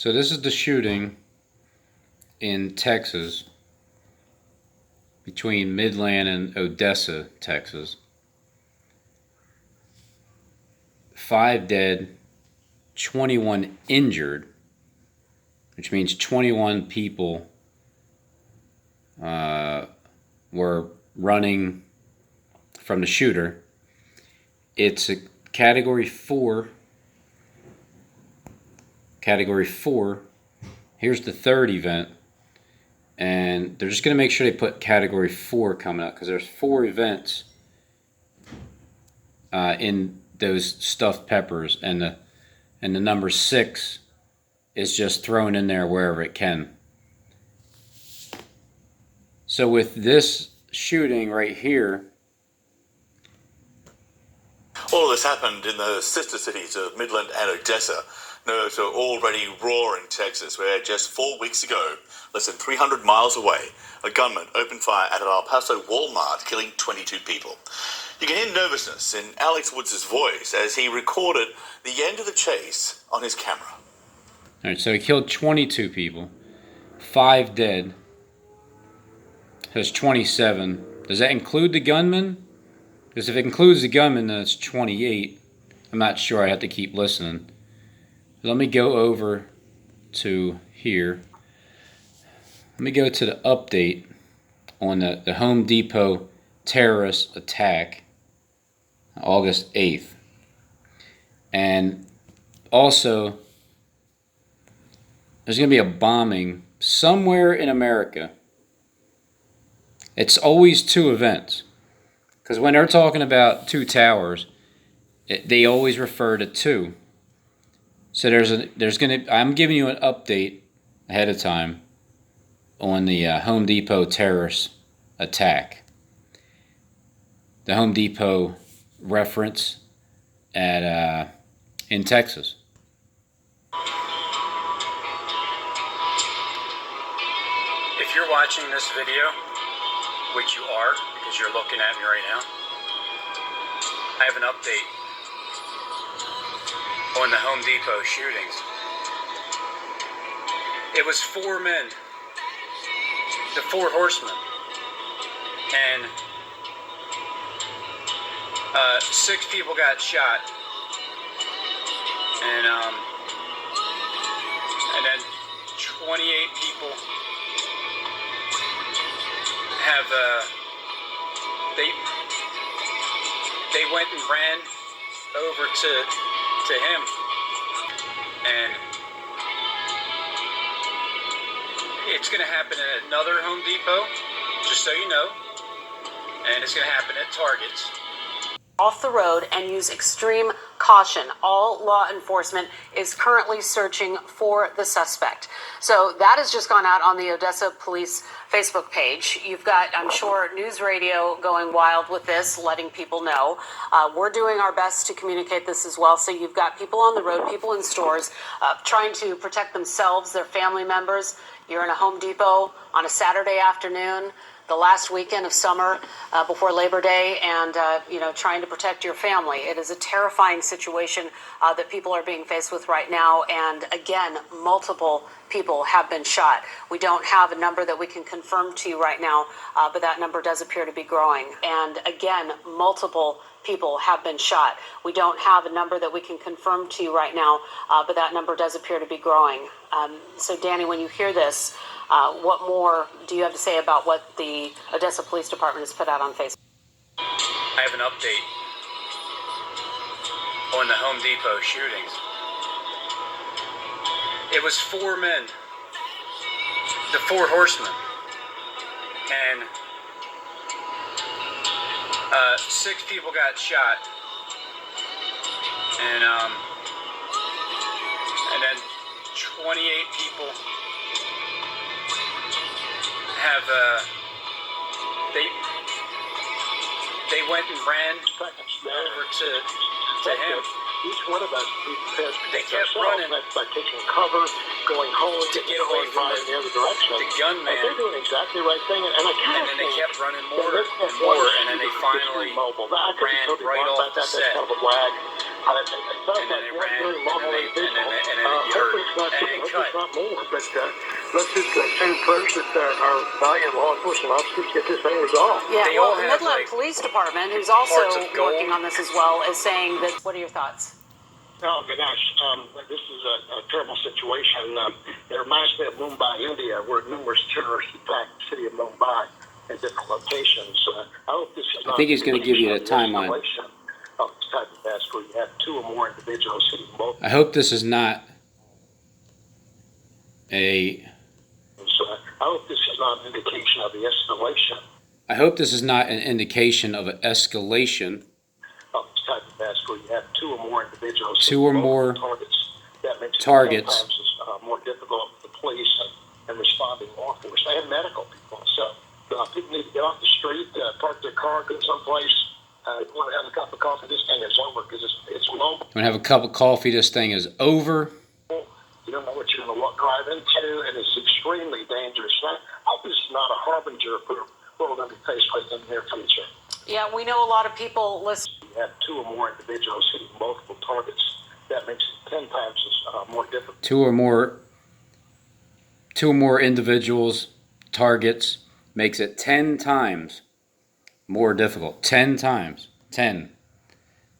So this is the shooting in Texas, between Midland and Odessa, Texas. 5 dead, 21 injured, which means 21 people were running from the shooter. It's a Category 4. Category 4. Here's the third event. And they're just going to make sure they put Category 4 coming up, because there's 4 events in those stuffed peppers, and the number 6 is just thrown in there wherever it can. So with this shooting right here, all of this happened in the sister cities of Midland and Odessa. Nerves are already raw in Texas, where just 4 weeks ago, less than 300 miles away, a gunman opened fire at an El Paso Walmart, killing 22 people. You can hear nervousness in Alex Woods' voice as he recorded the end of the chase on his camera. All right, so he killed 22 people, 5 dead. There's 27. Does that include the gunman? Because if it includes the gunman, then it's 28. I'm not sure. I have to keep listening. Let me go over to here. Let me go to the update on the Home Depot terrorist attack, August 8th. And also, there's going to be a bombing somewhere in America. It's always 2 events. Because when they're talking about 2 towers, they always refer to 2. So I'm giving you an update ahead of time on the Home Depot terrorist attack. The Home Depot reference at in Texas. If you're watching this video, which you are because you're looking at me right now, I have an update on the Home Depot shootings. It was 4 men, the 4 horsemen, and 6 people got shot, and then 28 people have they went and ran over to him, and it's going to happen at another Home Depot, just so you know, and it's going to happen at Target's. Off the road and use extreme caution. All law enforcement is currently searching for the suspect. So that has just gone out on the Odessa Police Facebook page. You've got, I'm sure, news radio going wild with this, letting people know. We're doing our best to communicate this as well. So you've got people on the road, people in stores, trying to protect themselves, their family members. You're in a Home Depot on a Saturday afternoon, the last weekend of summer before Labor Day, and trying to protect your family. It is a terrifying situation that people are being faced with right now, and again, multiple people have been shot. We don't have a number that we can confirm to you right now, but that number does appear to be growing. And again, multiple people have been shot. We don't have a number that we can confirm to you right now, but that number does appear to be growing. So Danny, when you hear this, what more do you have to say about what the Odessa Police Department has put out on Facebook? I have an update on the Home Depot shootings. It was 4 men, the 4 horsemen, and 6 people got shot, and then 28 people have they went and ran over to him. Each one of us prepares to They protect kept ourselves. running. That's by taking cover, going home, To get away from in the other direction. the gunman. They're doing exactly the right thing, and I And kind of then they think kept running that more this and is more, one and then they is finally mobile. I could be ran totally right wrong off about the that. set. That's kind of a wag. It sounds And then like they one ran, very and mobile then you individual. heard Hopefully it's not and too cut. if not more. But let's just send prayers that our valiant law enforcement officers get this thing resolved. Yeah, They well, all the have, Midland like, Police Department, who's also parts of gold. working on this as well, is saying that. What are your thoughts? Oh, my gosh, this is a terrible situation. It reminds me of Mumbai, India, where numerous terrorists attacked the city of Mumbai at different locations. I hope this is not think he's gonna give you the timeline. escalation of this type of task where you have two or more individuals hitting both. I hope this is not a. I hope this is not an indication of the escalation I hope this is not an indication of an escalation. of this type of task where you have two or more individuals. Two or hitting more multiple targets. That makes it targets. 10 times more difficult for the police and responding law enforcement and medical people. So people need to get off the street, park their car, go someplace. You want to have a cup of coffee. This thing is over because it's low. I'm gonna have a cup of coffee. This thing is over. You don't know what you're going to drive into, and it's extremely dangerous. I hope this is not a harbinger for what we're going to be faced with in the near future. Yeah, we know a lot of people listen. You have two or more individuals hitting multiple targets. That makes it 10 times more difficult. Two or more individuals, targets, makes it 10 times more difficult. 10 times. 10.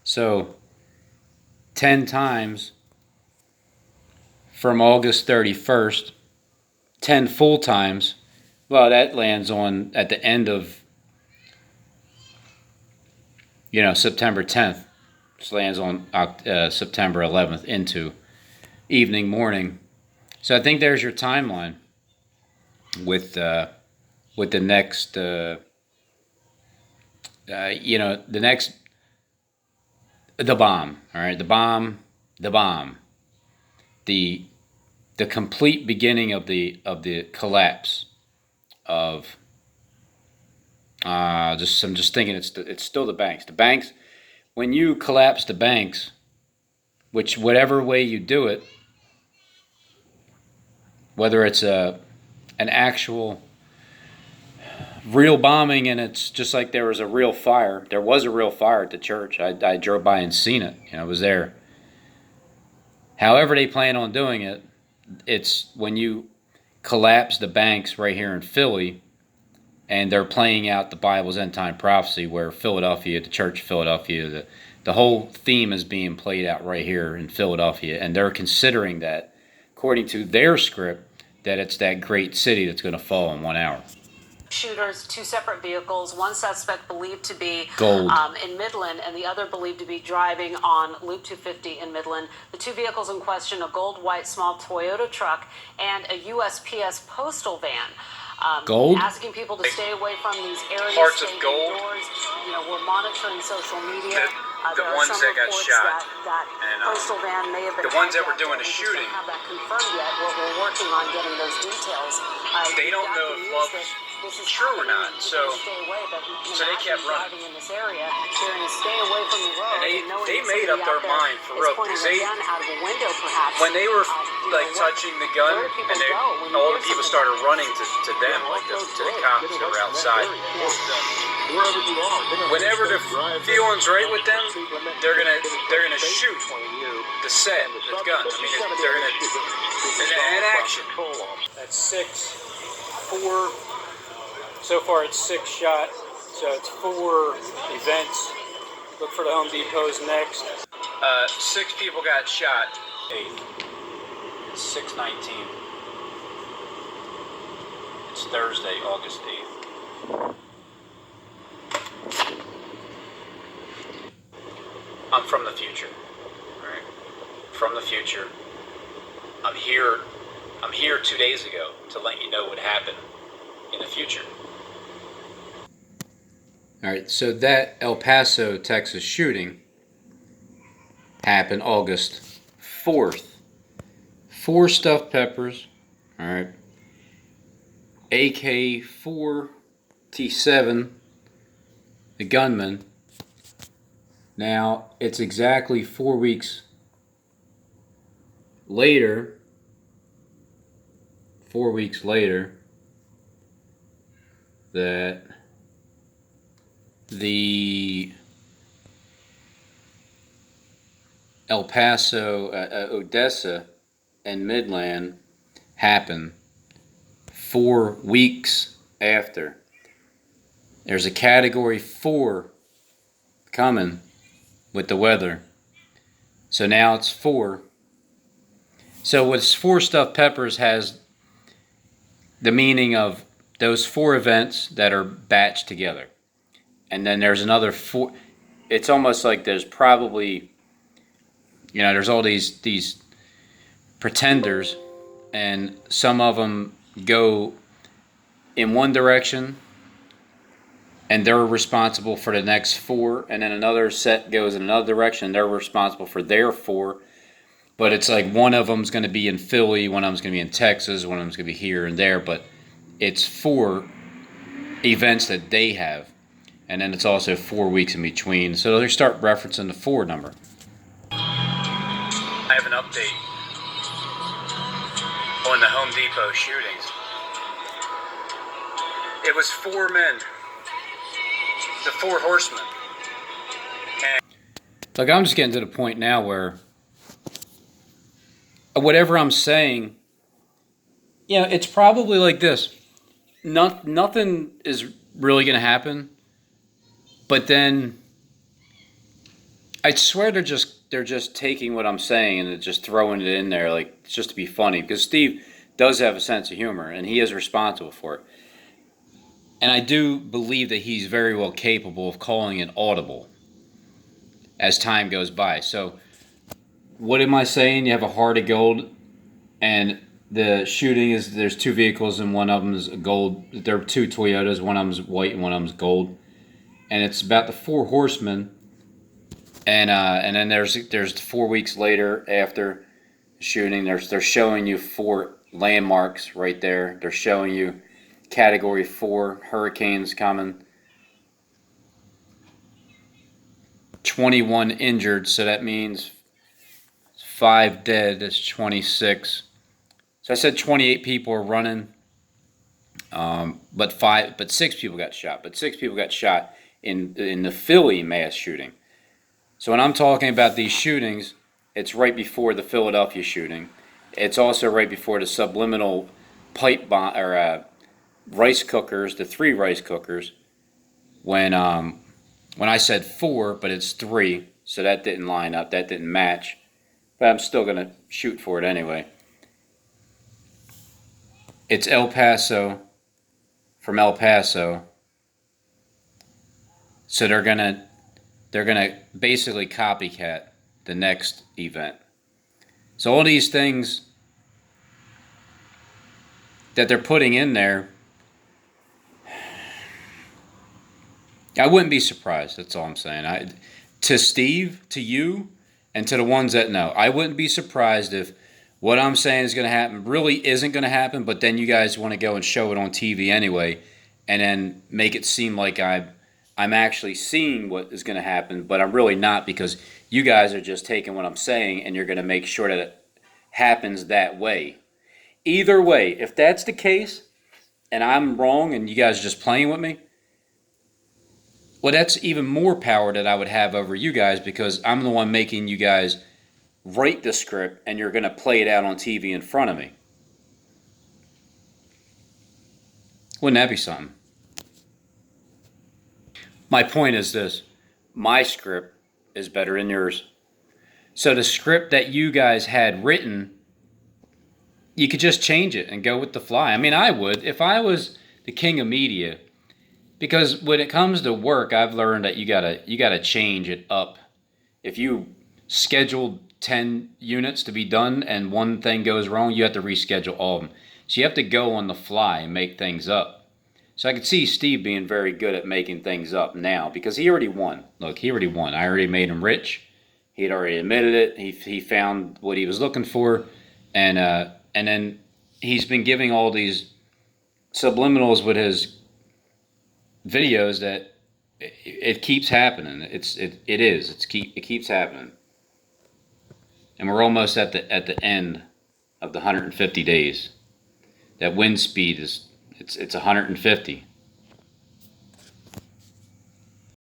So 10 times from August 31st, 10 full times. Well, that lands on at the end of, September 10th. This lands on September 11th into evening, morning. So I think there's your timeline with the next, the bomb. All right, the bomb, the complete beginning of the collapse of. I'm just thinking it's still the banks. The banks, when you collapse the banks, whatever way you do it, whether it's an actual real bombing and it's just like there was a real fire. There was a real fire at the church. I drove by and seen it. I was there. However they plan on doing it, it's when you collapse the banks right here in Philly, and they're playing out the Bible's end time prophecy where Philadelphia, the church of Philadelphia, the whole theme is being played out right here in Philadelphia, and they're considering that, according to their script, that it's that great city that's going to fall in 1 hour. Shooters, two separate vehicles, one suspect believed to be Gold. in Midland and the other believed to be driving on Loop 250 in Midland. The two vehicles in question, a gold-white small Toyota truck and a USPS postal van. Gold? Asking people to stay away from these areas. Parts of stay gold? indoors. We're monitoring social media. The There are ones some that got reports shot. that And, postal van may have been the ones that hijacked, were doing but the we just shooting. don't have that confirmed yet. We're working on getting those details. They don't know if Love this is true or happening, not, and so- people stay away, but so they kept running. driving in this area. They're going to stay away from the road. And knowing they that made up somebody their out there mind for is real, pointing because a gun out of a window, perhaps. when they were where- touching the gun, where do people and go when you all hear the people something started like running this? to them, like to the cops that were outside. Wherever you are, Whenever the feeling's right with them, they're gonna shoot the set, the gun. I mean, they're gonna in action. That's 6, 4. So far, it's 6 shot. So it's 4 events. Look for the Home Depots next. 6 people got shot. 8. It's 6/19. It's Thursday, August 8th. I'm from the future. All right, from the future. I'm here 2 days ago to let you know what happened in the future. All right, so that El Paso, Texas shooting happened August 4th. 4 stuffed peppers, all right, AK-47, the gunman. Now, it's exactly 4 weeks later, that the El Paso, Odessa and Midland happen 4 weeks after. There's a category 4 coming with the weather. So now it's 4. So what's 4 stuffed peppers has the meaning of those 4 events that are batched together. And then there's another 4. It's almost like there's probably, there's all these pretenders, and some of them go in one direction and they're responsible for the next 4, and then another set goes in another direction and they're responsible for their 4. But it's like one of them's going to be in Philly, one of them's going to be in Texas, one of them's going to be here and there, but it's 4 events that they have. And then it's also 4 weeks in between. So they start referencing the 4 number. I have an update on the Home Depot shootings. It was 4 men, the 4 horsemen. Look, I'm just getting to the point now where whatever I'm saying, it's probably like this. Nothing is really going to happen. But then I swear they're just taking what I'm saying and just throwing it in there, like, just to be funny, because Steve does have a sense of humor and he is responsible for it. And I do believe that he's very well capable of calling it audible as time goes by. So what am I saying? You have a heart of gold, and the shooting is, there's 2 vehicles and one of them is gold. There are 2 Toyotas, one of them is white and one of them is gold. And it's about the 4 horsemen, and then there's 4 weeks later after the shooting. They're showing you 4 landmarks right there. They're showing you category 4 hurricanes coming. 21 injured, so that means 5 dead. That's 26. So I said 28 people are running, but 6 people got shot. But 6 people got shot in the Philly mass shooting. So when I'm talking about these shootings, it's right before the Philadelphia shooting. It's also right before the subliminal pipe bomb or rice cookers, the 3 rice cookers. When I said 4, but it's 3, so that didn't line up, that didn't match. But I'm still gonna shoot for it anyway. It's El Paso, from El Paso. So they're gonna basically copycat the next event. So all these things that they're putting in there, I wouldn't be surprised. That's all I'm saying. To Steve, to you, and to the ones that know, I wouldn't be surprised if what I'm saying is going to happen really isn't going to happen, but then you guys want to go and show it on TV anyway, and then make it seem like I'm actually seeing what is going to happen, but I'm really not, because you guys are just taking what I'm saying and you're going to make sure that it happens that way. Either way, if that's the case and I'm wrong and you guys are just playing with me, well, that's even more power that I would have over you guys, because I'm the one making you guys write the script and you're going to play it out on TV in front of me. Wouldn't that be something? My point is this. My script is better than yours. So the script that you guys had written, you could just change it and go with the fly. I mean, I would if I was the king of media, because when it comes to work, I've learned that you gotta change it up. If you scheduled 10 units to be done and one thing goes wrong, you have to reschedule all of them. So you have to go on the fly and make things up. So I could see Steve being very good at making things up now, because he already won. Look, he already won. I already made him rich. He had already admitted it. He found what he was looking for, and then he's been giving all these subliminals with his videos that it keeps happening. It keeps happening, and we're almost at the end of the 150 days. That wind speed is it's 150.